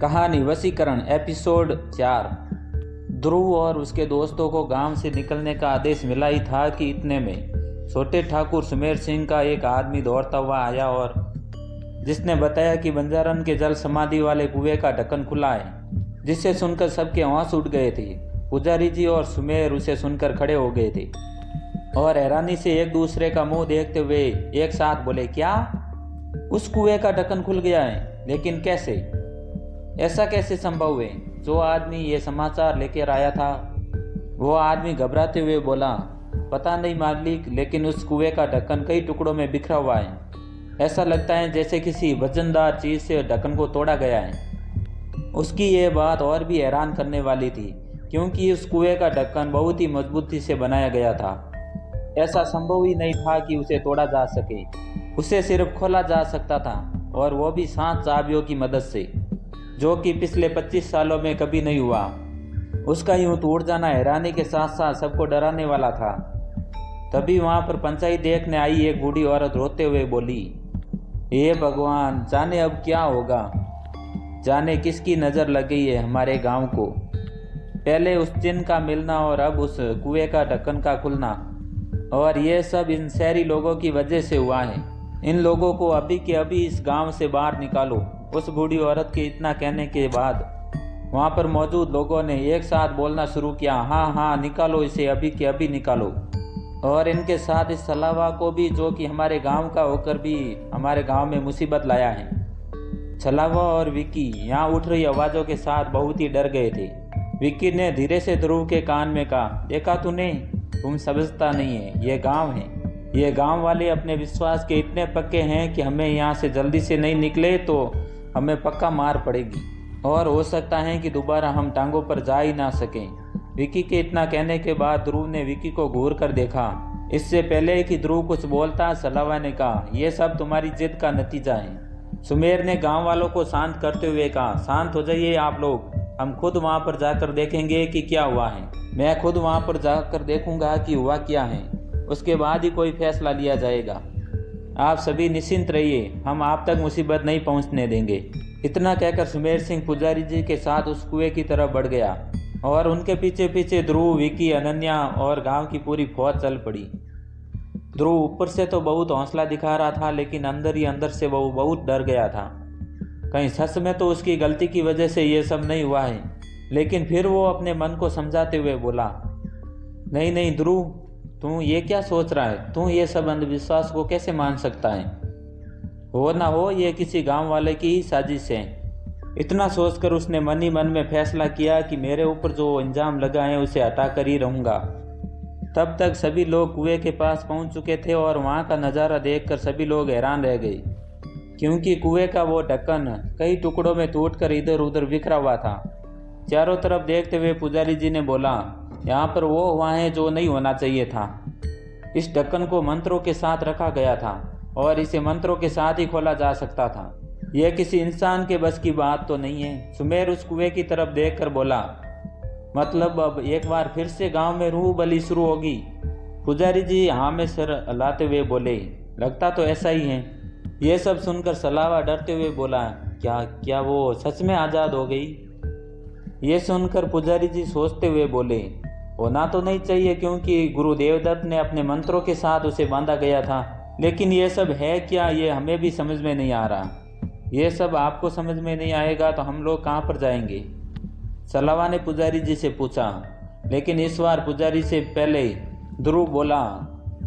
कहानी वशीकरण एपिसोड 4। ध्रुव और उसके दोस्तों को गांव से निकलने का आदेश मिला ही था कि इतने में छोटे ठाकुर सुमेर सिंह का एक आदमी दौड़ता हुआ आया और जिसने बताया कि बंजारन के जल समाधि वाले कुएं का ढक्कन खुला है, जिससे सुनकर सबके होश उठ गए थे। पुजारी जी और सुमेर उसे सुनकर खड़े हो गए थे और हैरानी से एक दूसरे का मुंह देखते हुए एक साथ बोले, क्या उस कुएं का ढक्कन खुल गया है? लेकिन कैसे? ऐसा कैसे संभव है? जो आदमी ये समाचार लेकर आया था वो आदमी घबराते हुए बोला, पता नहीं मालिक, लेकिन उस कुएं का ढक्कन कई टुकड़ों में बिखरा हुआ है। ऐसा लगता है जैसे किसी वजनदार चीज से ढक्कन को तोड़ा गया है। उसकी ये बात और भी हैरान करने वाली थी, क्योंकि उस कुएं का ढक्कन बहुत ही मजबूती से बनाया गया था। ऐसा संभव ही नहीं था कि उसे तोड़ा जा सके। उसे सिर्फ खोला जा सकता था, और वो भी 7 चाबियों की मदद से, जो कि पिछले 25 सालों में कभी नहीं हुआ। उसका यूं टूट जाना हैरानी के साथ साथ सबको डराने वाला था। तभी वहां पर पंचायत देखने आई एक बूढ़ी औरत रोते हुए बोली, हे भगवान, जाने अब क्या होगा। जाने किसकी नज़र लग गई है हमारे गांव को। पहले उस चिन्ह का मिलना और अब उस कुएं का ढक्कन का खुलना, और ये सब इन शहरी लोगों की वजह से हुआ है। इन लोगों को अभी के अभी इस गांव से बाहर निकालो। उस बूढ़ी औरत के इतना कहने के बाद वहां पर मौजूद लोगों ने एक साथ बोलना शुरू किया, हाँ हाँ, निकालो इसे, अभी के अभी निकालो। और इनके साथ इस सलावा को भी, जो कि हमारे गांव का होकर भी हमारे गांव में मुसीबत लाया है। छलावा और विक्की यहाँ उठ रही आवाज़ों के साथ बहुत ही डर गए थे। विक्की ने धीरे से ध्रुव के कान में कहा, देखा तूने, तुम समझता नहीं है, ये गांव है। ये गांव वाले अपने विश्वास के इतने पक्के हैं कि हमें यहाँ से जल्दी से नहीं निकले तो हमें पक्का मार पड़ेगी, और हो सकता है कि दोबारा हम टांगों पर जा ही ना सकें। विक्की के इतना कहने के बाद ध्रुव ने विक्की को घूर कर देखा। इससे पहले कि ध्रुव कुछ बोलता, सलावा ने कहा, यह सब तुम्हारी जिद का नतीजा है। सुमेर ने गांव वालों को शांत करते हुए कहा, शांत हो जाइए आप लोग, हम खुद वहां पर जाकर देखेंगे कि क्या हुआ है। मैं खुद वहां पर जाकर देखूंगा कि हुआ क्या है, उसके बाद ही कोई फैसला लिया जाएगा। आप सभी निश्चिंत रहिए, हम आप तक मुसीबत नहीं पहुंचने देंगे। इतना कहकर सुमेर सिंह पुजारी जी के साथ उस कुएं की तरफ बढ़ गया, और उनके पीछे पीछे ध्रुव, विक्की, अनन्या और गांव की पूरी फौज चल पड़ी। ध्रुव ऊपर से तो बहुत हौसला दिखा रहा था, लेकिन अंदर ही अंदर से वो बहुत डर गया था। कहीं सच में तो उसकी गलती की वजह से ये सब नहीं हुआ है। लेकिन फिर वो अपने मन को समझाते हुए बोला, नहीं नहीं ध्रुव, तू ये क्या सोच रहा है? तू ये सब अंधविश्वास को कैसे मान सकता है? हो ना हो ये किसी गांव वाले की ही साजिश है। इतना सोचकर उसने मन ही मन में फैसला किया कि मेरे ऊपर जो इंजाम लगा है उसे हटा कर ही रहूँगा। तब तक सभी लोग कुएं के पास पहुंच चुके थे, और वहां का नज़ारा देखकर सभी लोग हैरान रह गए, क्योंकि कुएं का वो ढक्कन कई टुकड़ों में टूटकर इधर उधर बिखरा हुआ था। चारों तरफ देखते हुए पुजारी जी ने बोला, यहाँ पर वो हुआ है जो नहीं होना चाहिए था। इस ढक्कन को मंत्रों के साथ रखा गया था, और इसे मंत्रों के साथ ही खोला जा सकता था। यह किसी इंसान के बस की बात तो नहीं है। सुमेर उस कुएं की तरफ देखकर बोला, मतलब अब एक बार फिर से गांव में रूह बली शुरू होगी? पुजारी जी हाँ में सर हिलाते हुए बोले, लगता तो ऐसा ही है। यह सब सुनकर सलावा डरते हुए बोला, क्या क्या वो सच में आज़ाद हो गई? ये सुनकर पुजारी जी सोचते हुए बोले, होना तो नहीं चाहिए, क्योंकि गुरु देवदत्त ने अपने मंत्रों के साथ उसे बांधा गया था। लेकिन ये सब है क्या, ये हमें भी समझ में नहीं आ रहा। ये सब आपको समझ में नहीं आएगा तो हम लोग कहाँ पर जाएंगे? सलावा ने पुजारी जी से पूछा। लेकिन इस बार पुजारी से पहले ध्रुव बोला,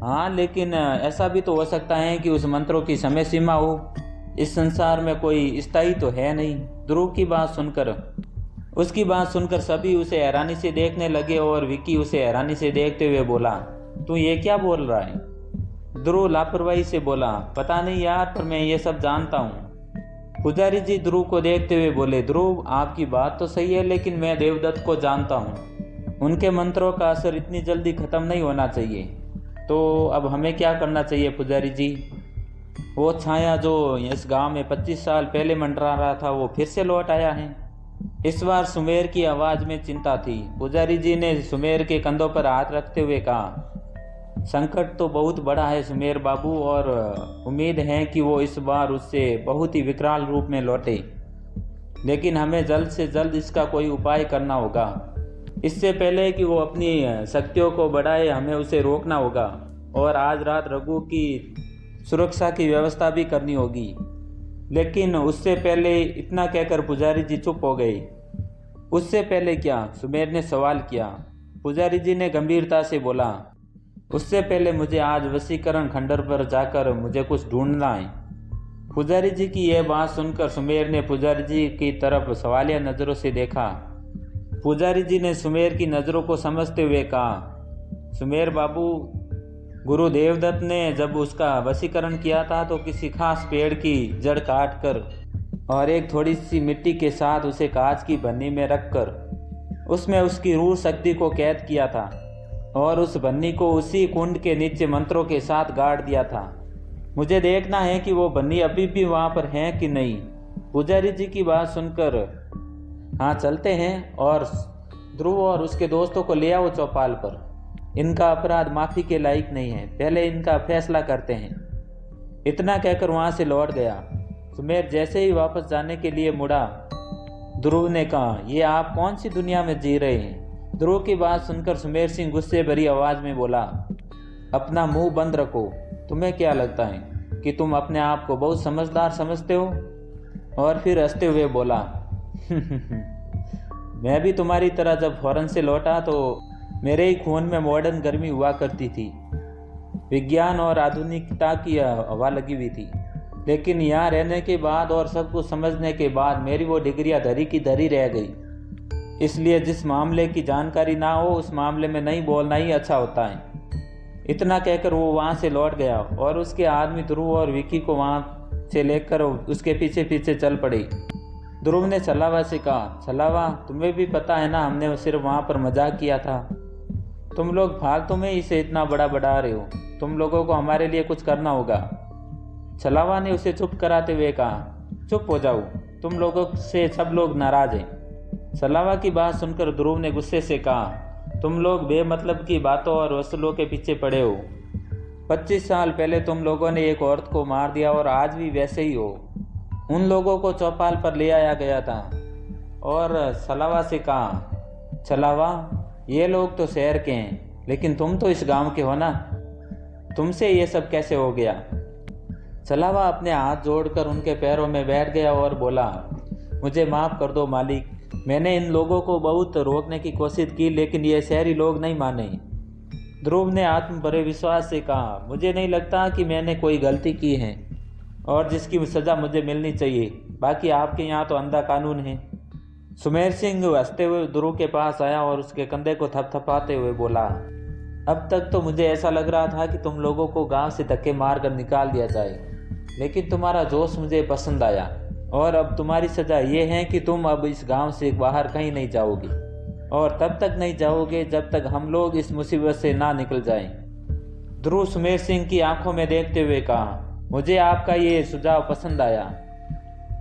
हाँ, लेकिन ऐसा भी तो हो सकता है कि उस मंत्रों की समय सीमा हो। इस संसार में कोई स्थायी तो है नहीं। ध्रुव की उसकी बात सुनकर सभी उसे हैरानी से देखने लगे, और विक्की उसे हैरानी से देखते हुए बोला, तू ये क्या बोल रहा है? ध्रुव लापरवाही से बोला, पता नहीं यार, पर मैं ये सब जानता हूँ। पुजारी जी ध्रुव को देखते हुए बोले, ध्रुव, आपकी बात तो सही है, लेकिन मैं देवदत्त को जानता हूँ। उनके मंत्रों का असर इतनी जल्दी खत्म नहीं होना चाहिए। तो अब हमें क्या करना चाहिए पुजारी जी? वो छाया जो इस गांव में 25 साल पहले मंडरा रहा था, वो फिर से लौट आया है। इस बार सुमेर की आवाज़ में चिंता थी। पुजारी जी ने सुमेर के कंधों पर हाथ रखते हुए कहा, संकट तो बहुत बड़ा है सुमेर बाबू, और उम्मीद है कि वो इस बार उससे बहुत ही विकराल रूप में लौटे। लेकिन हमें जल्द से जल्द इसका कोई उपाय करना होगा। इससे पहले कि वो अपनी शक्तियों को बढ़ाए हमें उसे रोकना होगा और आज रात रघु की सुरक्षा की व्यवस्था भी करनी होगी। लेकिन उससे पहले इतना कहकर पुजारी जी चुप हो गए। उससे पहले क्या? सुमेर ने सवाल किया। पुजारी जी ने गंभीरता से बोला, उससे पहले मुझे आज वशीकरण खंडर पर जाकर मुझे कुछ ढूंढना है। पुजारी जी की यह बात सुनकर सुमेर ने पुजारी जी की तरफ सवालिया नज़रों से देखा। पुजारी जी ने सुमेर की नज़रों को समझते हुए कहा, सुमेर बाबू, गुरु देवदत्त ने जब उसका वशीकरण किया था तो किसी खास पेड़ की जड़ काट कर और एक थोड़ी सी मिट्टी के साथ उसे कांच की बन्नी में रखकर उसमें उसकी रूह शक्ति को कैद किया था और उस बन्नी को उसी कुंड के नीचे मंत्रों के साथ गाड़ दिया था। मुझे देखना है कि वो बन्नी अभी भी वहाँ पर है कि नहीं। पुजारी जी की बात सुनकर, हाँ चलते हैं और ध्रुव और उसके दोस्तों को ले आओ चौपाल पर। इनका अपराध माफ़ी के लायक नहीं है, पहले इनका फैसला करते हैं। इतना कहकर वहाँ से लौट गया। सुमेर जैसे ही वापस जाने के लिए मुड़ा, ध्रुव ने कहा, ये आप कौन सी दुनिया में जी रहे हैं? ध्रुव की बात सुनकर सुमेर सिंह गुस्से भरी आवाज़ में बोला, अपना मुंह बंद रखो। तुम्हें क्या लगता है कि तुम अपने आप को बहुत समझदार समझते हो? और फिर हंसते हुए बोला, मैं भी तुम्हारी तरह जब फॉरेन से लौटा तो मेरे ही खून में मॉडर्न गर्मी हुआ करती थी, विज्ञान और आधुनिकता की हवा लगी हुई थी। लेकिन यहाँ रहने के बाद और सब कुछ समझने के बाद मेरी वो डिग्रियाँ धरी की धरी रह गई। इसलिए जिस मामले की जानकारी ना हो उस मामले में नहीं बोलना ही अच्छा होता है। इतना कहकर वो वहाँ से लौट गया और उसके आदमी ध्रुव और विकी को वहाँ से लेकर उसके पीछे पीछे चल पड़े। ध्रुव ने छलावा से कहा, छलावा, तुम्हें भी पता है ना हमने सिर्फ वहाँ पर मजाक किया था। तुम लोग फालतू में इसे इतना बड़ा बढ़ा रहे हो। तुम लोगों को हमारे लिए कुछ करना होगा। छलावा ने उसे चुप कराते हुए कहा, चुप हो जाओ, तुम लोगों से सब लोग नाराज हैं। छलावा की बात सुनकर ध्रुव ने गुस्से से कहा, तुम लोग बेमतलब की बातों और वसूलों के पीछे पड़े हो। 25 साल पहले तुम लोगों ने एक औरत को मार दिया और आज भी वैसे ही हो। उन लोगों को चौपाल पर ले आया गया था। और छलावा से कहा, छलावा, ये लोग तो शहर के हैं लेकिन तुम तो इस गांव के हो ना, तुमसे ये सब कैसे हो गया? छलावा अपने हाथ जोड़कर उनके पैरों में बैठ गया और बोला, मुझे माफ़ कर दो मालिक, मैंने इन लोगों को बहुत रोकने की कोशिश की लेकिन ये शहरी लोग नहीं माने। ध्रुव ने आत्म भरे विश्वास से कहा, मुझे नहीं लगता कि मैंने कोई गलती की है और जिसकी सज़ा मुझे मिलनी चाहिए। बाकी आपके यहाँ तो अंधा कानून है। सुमेर सिंह हंसते हुए ध्रुव के पास आया और उसके कंधे को थपथपाते हुए बोला, अब तक तो मुझे ऐसा लग रहा था कि तुम लोगों को गांव से धक्के मार कर निकाल दिया जाए, लेकिन तुम्हारा जोश मुझे पसंद आया और अब तुम्हारी सज़ा ये है कि तुम अब इस गांव से बाहर कहीं नहीं जाओगे और तब तक नहीं जाओगे जब तक हम लोग इस मुसीबत से ना निकल जाएं। ध्रुव सुमेर सिंह की आंखों में देखते हुए कहा, मुझे आपका ये सुझाव पसंद आया।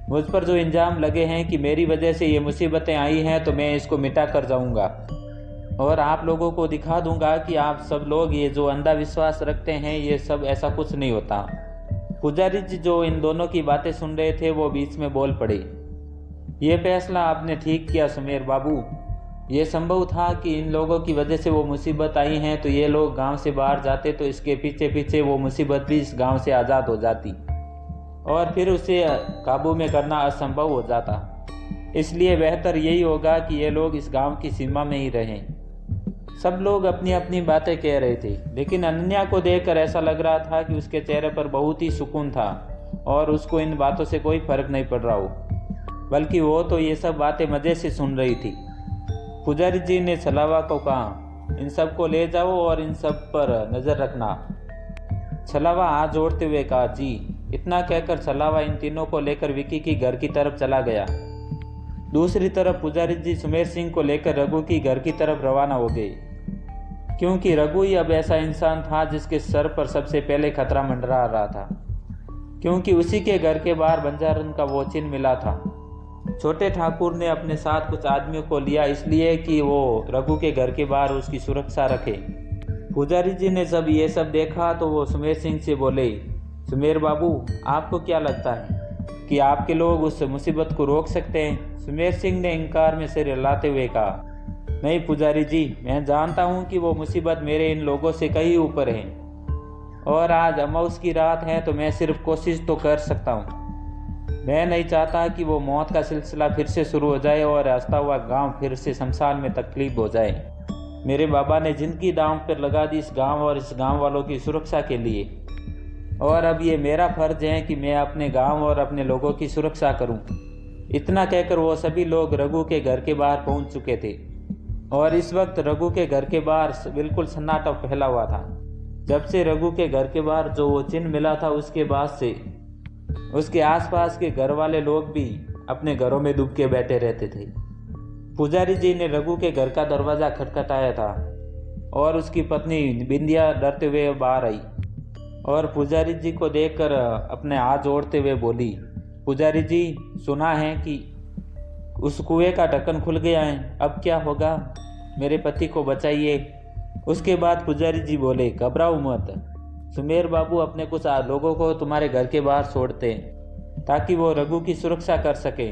मुझ पर जो इल्ज़ाम लगे हैं कि मेरी वजह से ये मुसीबतें आई हैं तो मैं इसको मिटा कर जाऊंगा और आप लोगों को दिखा दूंगा कि आप सब लोग ये जो अंधविश्वास रखते हैं ये सब ऐसा कुछ नहीं होता। पुजारी जी जो इन दोनों की बातें सुन रहे थे वो बीच में बोल पड़े, ये फैसला आपने ठीक किया सुमेर बाबू। ये संभव था कि इन लोगों की वजह से वो मुसीबत आई हैं तो ये लोग गांव से बाहर जाते तो इसके पीछे पीछे वो मुसीबत भी इस गांव से आज़ाद हो जाती और फिर उसे काबू में करना असंभव हो जाता। इसलिए बेहतर यही होगा कि ये लोग इस गांव की सीमा में ही रहें। सब लोग अपनी अपनी बातें कह रहे थे लेकिन अनन्या को देखकर ऐसा लग रहा था कि उसके चेहरे पर बहुत ही सुकून था और उसको इन बातों से कोई फर्क नहीं पड़ रहा हो, बल्कि वो तो ये सब बातें मज़े से सुन रही थी। पुजारी जी ने छलावा को कहा, इन सब को ले जाओ और इन सब पर नज़र रखना। छलावा हाथ जोड़ते हुए कहा, जी। इतना कहकर छलावा इन तीनों को लेकर विकी की घर की तरफ चला गया। दूसरी तरफ पुजारी जी सुमेर सिंह को लेकर रघु की घर की तरफ रवाना हो गए, क्योंकि रघु ही अब ऐसा इंसान था जिसके सर पर सबसे पहले खतरा मंडरा रहा था, क्योंकि उसी के घर के बाहर बंजारन का वो चिन्ह मिला था। छोटे ठाकुर ने अपने साथ कुछ आदमियों को लिया इसलिए कि वो रघु के घर के बाहर उसकी सुरक्षा रखे। पुजारी जी ने जब ये सब देखा तो वो सुमेर सिंह से बोले, सुमेर बाबू, आपको क्या लगता है कि आपके लोग उस मुसीबत को रोक सकते हैं? सुमेर सिंह ने इनकार में सिर हिलाते हुए कहा, नहीं पुजारी जी, मैं जानता हूँ कि वो मुसीबत मेरे इन लोगों से कहीं ऊपर है, और आज अमावस की रात है तो मैं सिर्फ कोशिश तो कर सकता हूँ। मैं नहीं चाहता कि वो मौत का सिलसिला फिर से शुरू हो जाए और हंसता हुआ गांव फिर से शमशान में तकलीफ हो जाए। मेरे बाबा ने जिंदगी दांव पर लगा दी इस गांव और इस गांव वालों की सुरक्षा के लिए, और अब ये मेरा फर्ज है कि मैं अपने गांव और अपने लोगों की सुरक्षा करूं। इतना कहकर वो सभी लोग रघु के घर के बाहर पहुंच चुके थे, और इस वक्त रघु के घर के बाहर बिल्कुल सन्नाटा फैला हुआ था। जब से रघु के घर के बाहर जो वो चिन्ह मिला था, उसके बाद से उसके आसपास के घर वाले लोग भी अपने घरों में डूब के बैठे रहते थे। पुजारी जी ने रघु के घर का दरवाज़ा खटखटाया था और उसकी पत्नी बिंदिया डरते हुए बाहर आई और पुजारी जी को देखकर अपने हाथ जोड़ते हुए बोली, पुजारी जी, सुना है कि उस कुएं का ढक्कन खुल गया है, अब क्या होगा? मेरे पति को बचाइए। उसके बाद पुजारी जी बोले, घबराओ मत, सुमेर बाबू अपने कुछ लोगों को तुम्हारे घर के बाहर छोड़ते हैं ताकि वो रघु की सुरक्षा कर सके।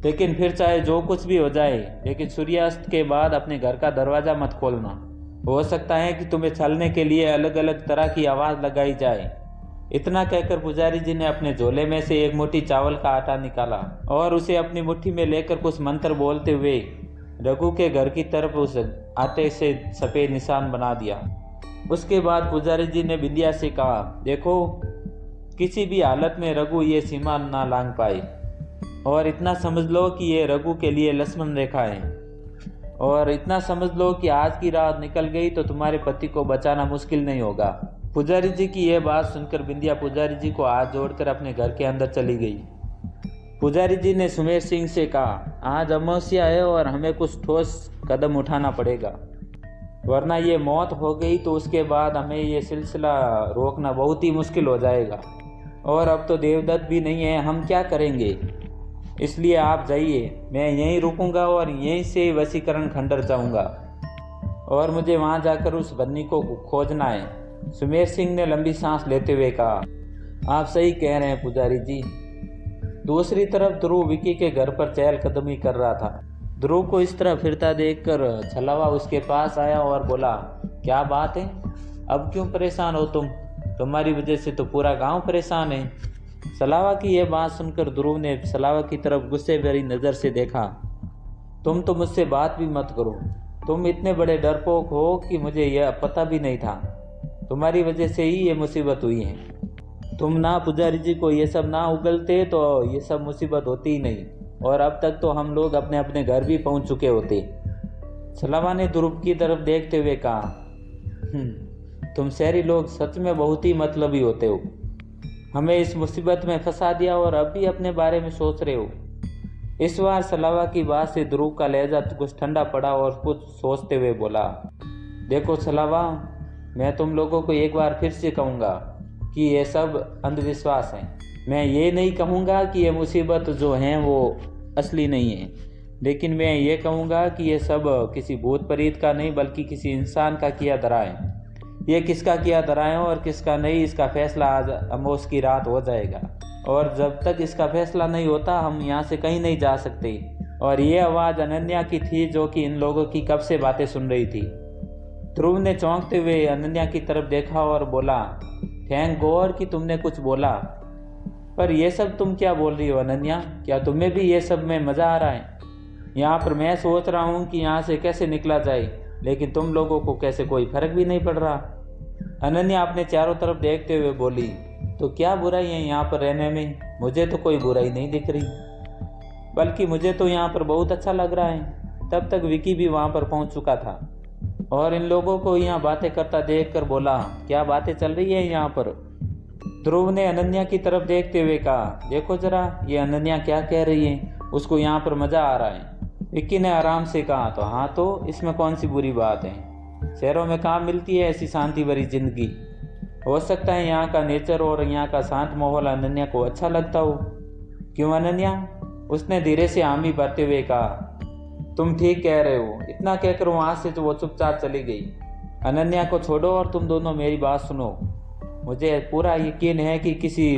लेकिन फिर चाहे जो कुछ भी हो जाए, लेकिन सूर्यास्त के बाद अपने घर का दरवाज़ा मत खोलना। हो सकता है कि तुम्हें छलने के लिए अलग अलग तरह की आवाज़ लगाई जाए। इतना कहकर पुजारी जी ने अपने झोले में से एक मुट्ठी चावल का आटा निकाला और उसे अपनी मुट्ठी में लेकर कुछ मंत्र बोलते हुए रघु के घर की तरफ उस आटे से सफ़ेद निशान बना दिया। उसके बाद पुजारी जी ने बिंदिया से कहा, देखो, किसी भी हालत में रघु ये सीमा ना लांघ पाए, और इतना समझ लो कि ये रघु के लिए लक्ष्मण रेखा है, और इतना समझ लो कि आज की रात निकल गई तो तुम्हारे पति को बचाना मुश्किल नहीं होगा। पुजारी जी की यह बात सुनकर बिंदिया पुजारी जी को हाथ जोड़कर अपने घर के अंदर चली गई। पुजारी जी ने सुमेर सिंह से कहा, आज अमावस्या है और हमें कुछ ठोस कदम उठाना पड़ेगा, वरना ये मौत हो गई तो उसके बाद हमें ये सिलसिला रोकना बहुत ही मुश्किल हो जाएगा, और अब तो देवदत्त भी नहीं है, हम क्या करेंगे? इसलिए आप जाइए, मैं यहीं रुकूंगा और यहीं से वशीकरण खंडर जाऊंगा, और मुझे वहां जाकर उस बन्नी को खोजना है। सुमेर सिंह ने लंबी सांस लेते हुए कहा, आप सही कह रहे हैं पुजारी जी। दूसरी तरफ ध्रुव विकी के घर पर चहलकदमी कर रहा था। ध्रुव को इस तरह फिरता देखकर छलावा उसके पास आया और बोला, क्या बात है, अब क्यों परेशान हो तुम? तुम्हारी वजह से तो पूरा गांव परेशान है। छलावा की यह बात सुनकर ध्रुव ने छलावा की तरफ गुस्से भरी नज़र से देखा। तुम तो मुझसे बात भी मत करो, तुम इतने बड़े डरपोक हो कि मुझे यह पता भी नहीं था। तुम्हारी वजह से ही ये मुसीबत हुई है। तुम ना पुजारी जी को ये सब ना उगलते तो ये सब मुसीबत होती ही नहीं, और अब तक तो हम लोग अपने अपने घर भी पहुंच चुके होते। छलावा ने ध्रुव की तरफ देखते हुए कहा, तुम शहरी लोग सच में बहुत ही मतलबी होते हो। हमें इस मुसीबत में फंसा दिया और अब भी अपने बारे में सोच रहे हो। इस बार छलावा की बात से ध्रुव का लहजा कुछ ठंडा पड़ा और कुछ सोचते हुए बोला, देखो छलावा, मैं तुम लोगों को एक बार फिर से कहूँगा कि ये सब अंधविश्वास है। मैं ये नहीं कहूँगा कि ये मुसीबत जो हैं वो असली नहीं है, लेकिन मैं ये कहूँगा कि ये सब किसी भूत प्रेत का नहीं बल्कि किसी इंसान का किया धरा है। ये किसका किया धरा है और किसका नहीं, इसका फैसला आज अमावस की रात हो जाएगा, और जब तक इसका फैसला नहीं होता हम यहाँ से कहीं नहीं जा सकते। और ये आवाज़ अनन्या की थी, जो कि इन लोगों की कब से बातें सुन रही थी। ध्रुव ने चौंकते हुए अनन्या की तरफ देखा और बोला, थैंक गॉड कि तुमने कुछ बोला। पर यह सब तुम क्या बोल रही हो अनन्या? क्या तुम्हें भी ये सब में मज़ा आ रहा है? यहाँ पर मैं सोच रहा हूँ कि यहाँ से कैसे निकला जाए, लेकिन तुम लोगों को कैसे कोई फर्क भी नहीं पड़ रहा। अनन्या अपने चारों तरफ देखते हुए बोली, तो क्या बुराई है यहाँ पर रहने में? मुझे तो कोई बुराई नहीं दिख रही, बल्कि मुझे तो यहाँ पर बहुत अच्छा लग रहा है। तब तक विकी भी वहाँ पर पहुँच चुका था और इन लोगों को यहाँ बातें करता देखकर बोला, क्या बातें चल रही है यहाँ पर? ध्रुव ने अनन्या की तरफ देखते हुए कहा, देखो जरा ये अनन्या क्या कह रही है, उसको यहाँ पर मज़ा आ रहा है। विक्की ने आराम से कहा, तो हाँ, तो इसमें कौन सी बुरी बात है? शहरों में कहाँ मिलती है ऐसी शांति भरी जिंदगी। हो सकता है यहाँ का नेचर और यहाँ का शांत माहौल अनन्या को अच्छा लगता हो। क्यों अनन्या? उसने धीरे से हामी भरते हुए कहा, तुम ठीक कह रहे हो। इतना कहकर वहाँ से तो वो चुपचाप चली गई। अनन्या को छोड़ो और तुम दोनों मेरी बात सुनो। मुझे पूरा यकीन है कि किसी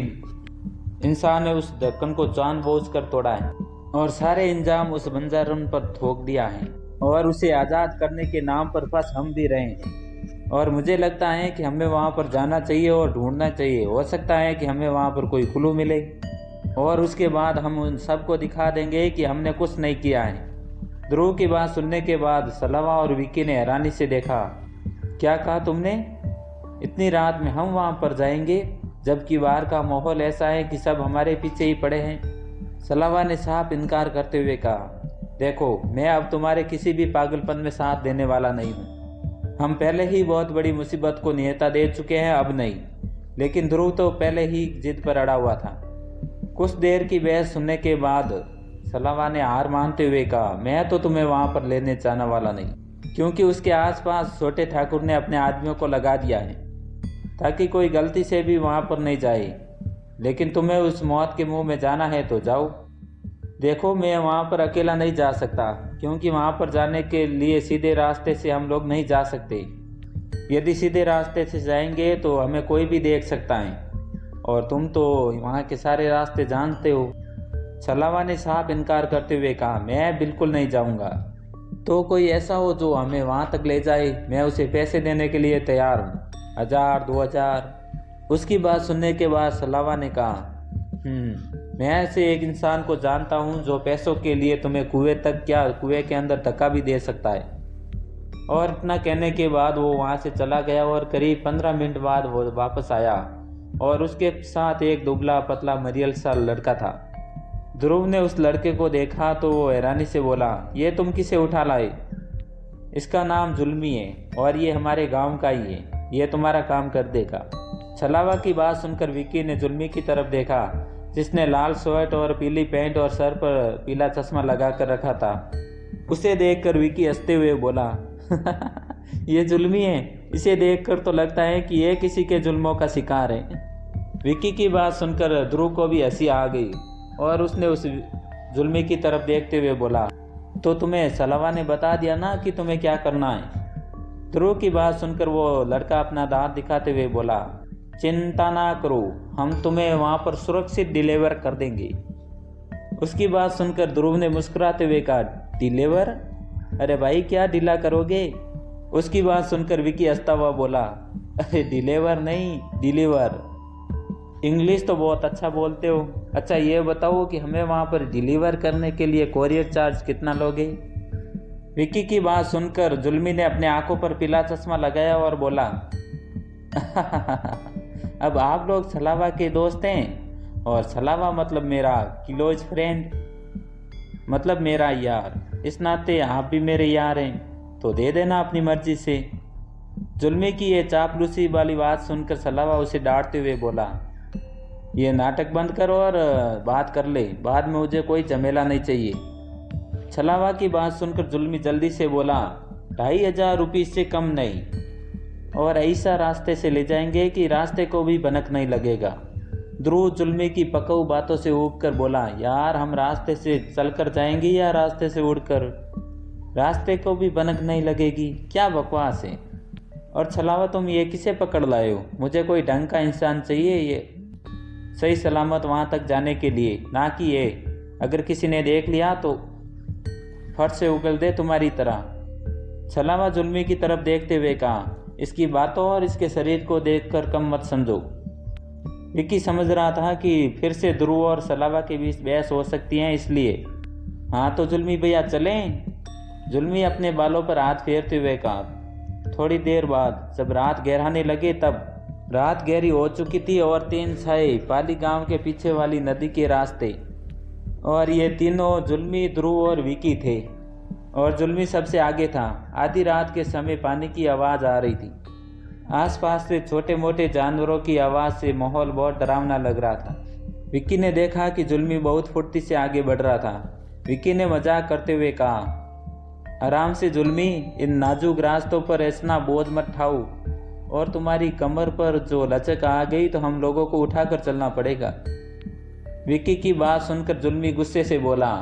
इंसान ने उस ढक्कन को जानबूझकर तोड़ा है और सारे इंजाम उस बंजारन पर थोप दिया है और उसे आज़ाद करने के नाम पर बस हम भी रहे हैं। और मुझे लगता है कि हमें वहाँ पर जाना चाहिए और ढूंढना चाहिए। हो सकता है कि हमें वहाँ पर कोई क्लू मिले और उसके बाद हम उन सबको दिखा देंगे कि हमने कुछ नहीं किया है। ध्रुव की बात सुनने के बाद सलावा और विक्की ने हैरानी से देखा। क्या कहा तुमने? इतनी रात में हम वहाँ पर जाएंगे जबकि बाहर का माहौल ऐसा है कि सब हमारे पीछे ही पड़े हैं। सलावा ने साफ इनकार करते हुए कहा, देखो मैं अब तुम्हारे किसी भी पागलपन में साथ देने वाला नहीं हूँ। हम पहले ही बहुत बड़ी मुसीबत को नियता दे चुके हैं, अब नहीं। लेकिन ध्रुव तो पहले ही जिद पर अड़ा हुआ था। कुछ देर की बहस सुनने के बाद सलावा ने हार मानते हुए कहा, मैं तो तुम्हें वहाँ पर लेने जाने वाला नहीं, क्योंकि उसके आसपास छोटे ठाकुर ने अपने आदमियों को लगा दिया है ताकि कोई गलती से भी वहाँ पर नहीं जाए। लेकिन तुम्हें उस मौत के मुंह में जाना है तो जाओ। देखो मैं वहाँ पर अकेला नहीं जा सकता, क्योंकि वहाँ पर जाने के लिए सीधे रास्ते से हम लोग नहीं जा सकते। यदि सीधे रास्ते से जाएंगे तो हमें कोई भी देख सकता है और तुम तो वहाँ के सारे रास्ते जानते हो। सलावा ने साफ इनकार करते हुए कहा, मैं बिल्कुल नहीं जाऊँगा। तो कोई ऐसा हो जो हमें वहाँ तक ले जाए, मैं उसे पैसे देने के लिए तैयार हूँ, 1000 2000। उसकी बात सुनने के बाद सलावा ने कहा, मैं ऐसे एक इंसान को जानता हूँ जो पैसों के लिए तुम्हें कुएं तक क्या कुएं के अंदर धक्का भी दे सकता है। और इतना कहने के बाद वो वहाँ से चला गया और करीब 15 मिनट बाद वो वापस आया और उसके साथ एक दुबला पतला मरियल सा लड़का था। ध्रुव ने उस लड़के को देखा तो वो हैरानी से बोला, ये तुम किसे उठा लाए? इसका नाम जुल्मी है और ये हमारे गांव का ही है, ये तुम्हारा काम कर देगा। सलावा की बात सुनकर विक्की ने जुल्मी की तरफ देखा, जिसने लाल शर्ट और पीली पैंट और सर पर पीला चश्मा लगा कर रखा था। उसे देखकर विक्की हंसते हुए बोला, ये जुल्मी है, इसे देखकर तो लगता है कि ये किसी के जुल्मों का शिकार है। विक्की की बात सुनकर ध्रुव को भी हंसी आ गई और उसने उस जुल्मी की तरफ देखते हुए बोला, तो तुम्हें सलावा ने बता दिया ना कि तुम्हें क्या करना है? ध्रुव की बात सुनकर वो लड़का अपना दांत दिखाते हुए बोला, चिंता ना करो, हम तुम्हें वहाँ पर सुरक्षित डिलीवर कर देंगे। उसकी बात सुनकर ध्रुव ने मुस्कुराते हुए कहा, डिलीवर? अरे भाई क्या ढीला करोगे? उसकी बात सुनकर विकी हंसता हुआ बोला, अरे डिलीवर नहीं, डिलीवर। इंग्लिश तो बहुत अच्छा बोलते हो। अच्छा ये बताओ कि हमें वहाँ पर डिलीवर करने के लिए कोरियर चार्ज कितना लोगे? विकी की बात सुनकर जुल्मी ने अपने आंखों पर पीला चश्मा लगाया और बोला, अब आप लोग सलावा के दोस्त हैं और सलावा मतलब मेरा क्लोज फ्रेंड, मतलब मेरा यार। इस नाते आप भी मेरे यार हैं, तो दे देना अपनी मर्जी से। जुल्मी की ये चापलूसी वाली बात सुनकर सलावा उसे डांटते हुए बोला, ये नाटक बंद करो और बात कर ले, बाद में मुझे कोई झमेला नहीं चाहिए। सलावा की बात सुनकर जुल्मी जल्दी से बोला, 2500 रुपये से कम नहीं, और ऐसा रास्ते से ले जाएंगे कि रास्ते को भी भनक नहीं लगेगा। ध्रुव जुल्मी की पकाऊ बातों से ऊब कर बोला, यार हम रास्ते से चलकर जाएंगे या रास्ते से उड़कर? रास्ते को भी भनक नहीं लगेगी, क्या बकवास है। और छलावा तुम ये किसे पकड़ लाए हो? मुझे कोई ढंग का इंसान चाहिए ये सही सलामत वहाँ तक जाने के लिए, ना कि ये अगर किसी ने देख लिया तो फट से उगल दे तुम्हारी तरह। छलावा जुल्मी की तरफ देखते हुए कहा, इसकी बातों और इसके शरीर को देखकर कम मत समझो। विक्की समझ रहा था कि फिर से ध्रुव और सलावा के बीच बहस हो सकती है, इसलिए हाँ तो जुल्मी भैया चलें? जुल्मी अपने बालों पर हाथ फेरते हुए कहा। थोड़ी देर बाद जब रात गहराने लगे तब रात गहरी हो चुकी थी और 3 छाए पाली गांव के पीछे वाली नदी के रास्ते, और ये तीनों जुल्मी, ध्रुव और विक्की थे और जुल्मी सबसे आगे था। आधी रात के समय पानी की आवाज़ आ रही थी। आसपास से छोटे मोटे जानवरों की आवाज़ से माहौल बहुत डरावना लग रहा था। विक्की ने देखा कि जुल्मी बहुत फुर्ती से आगे बढ़ रहा था। विक्की ने मजाक करते हुए कहा, आराम से जुल्मी, इन नाजुक रास्तों पर इतना बोझ मत ठाओ, और तुम्हारी कमर पर जो लचक आ गई तो हम लोगों को उठाकर चलना पड़ेगा। विक्की की बात सुनकर जुल्मी गुस्से से बोला,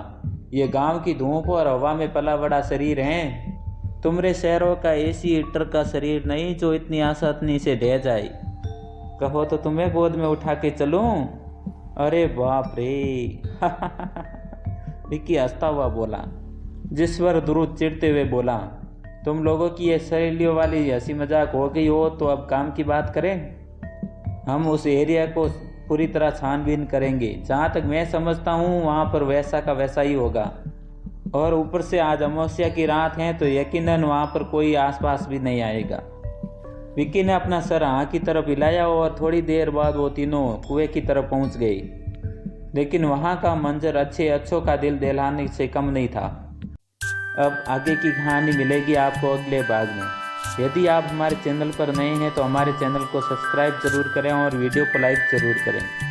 ये गांव की धूप और हवा में पला बड़ा शरीर है, तुम्हारे शहरों का एसी हीटर का शरीर नहीं जो इतनी आसानी से ढह जाए। कहो तो तुम्हें गोद में उठा के चलूं? अरे बाप रे। विक्की हंसता हुआ बोला, जिस पर ध्रुव चिढ़ते हुए बोला, तुम लोगों की ये सहेलियों वाली हंसी मजाक हो गई हो तो अब काम की बात करें। हम उस एरिया को पूरी तरह छानबीन करेंगे। जहाँ तक मैं समझता हूँ वहाँ पर वैसा का वैसा ही होगा। और ऊपर से आज अमावस्या की रात है तो यकीनन वहाँ पर कोई आसपास भी नहीं आएगा। विक्की ने अपना सर हाँ की तरफ हिलाया और थोड़ी देर बाद वो तीनों कुएं की तरफ पहुँच गए। लेकिन वहाँ का मंजर अच्छों का दिल दहलाने से कम नहीं था। अब आगे की कहानी मिलेगी आपको अगले भाग में। यदि आप हमारे चैनल पर नए हैं तो हमारे चैनल को सब्सक्राइब ज़रूर करें और वीडियो को लाइक ज़रूर करें।